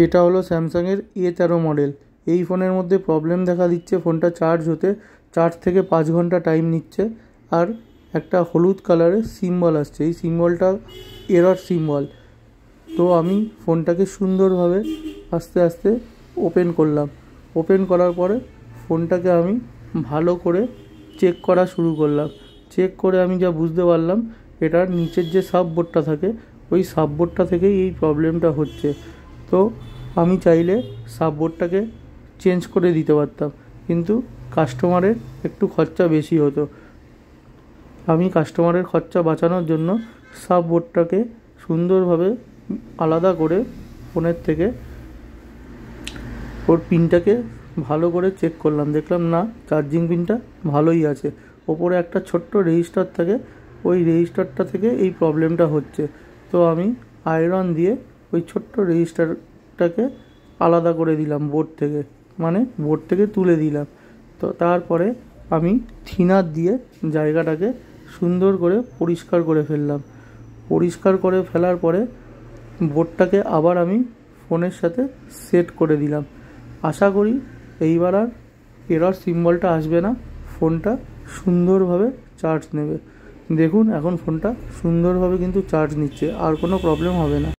এটা হলো স্যামসাংয়ের A13 মডেল। এই ফোনের মধ্যে প্রবলেম দেখা দিচ্ছে, ফোনটা চার্জ হতে 4 থেকে 5 ঘন্টা টাইম নিচ্ছে। আর একটা হলুদ কালারের সিম্বল আসছে, এই সিম্বলটা এরর সিম্বল। তো আমি ফোনটাকে সুন্দরভাবে আস্তে আস্তে ওপেন করলাম। ওপেন করার পরে ফোনটাকে আমি ভালো করে চেক করা শুরু করলাম। চেক করে আমি যা বুঝতে পারলাম, এটার নিচের যে সাববোর্ডটা থাকে, ওই সাববোর্ডটা থেকেই এই প্রবলেমটা হচ্ছে। তো আমি চাইলে সাববোর্ডটাকে চেঞ্জ করে দিতে পারতাম, কিন্তু কাস্টমারের একটু খরচা বেশি হতো। আমি কাস্টমারের খরচা বাঁচানোর জন্য সাববোর্ডটাকে সুন্দরভাবে আলাদা করে ফোনের থেকে ওর পিনটাকে ভালো করে চেক করলাম। দেখলাম না, চার্জিং পিনটা ভালোই আছে। ওপরে একটা ছোট্ট রেজিস্টার থাকে, ওই রেজিস্টারটা থেকে এই প্রবলেমটা হচ্ছে। তো আমি আয়রন দিয়ে ওই ছোট্ট রেজিস্টারটাকে আলাদা করে দিলাম বোর্ড থেকে, মানে বোর্ড থেকে তুলে দিলাম। তো তারপরে আমি থিনার দিয়ে জায়গাটাকে সুন্দর করে পরিষ্কার করে ফেললাম। পরিষ্কার করে ফেলার পরে বোর্ডটাকে আবার আমি ফোনের সাথে সেট করে দিলাম। আশা করি এইবার আর এরর সিম্বলটা আসবে না, ফোনটা সুন্দরভাবে চার্জ নেবে। দেখুন এখন ফোনটা সুন্দরভাবে কিন্তু চার্জ নিচ্ছে, আর কোনো প্রবলেম হবে না।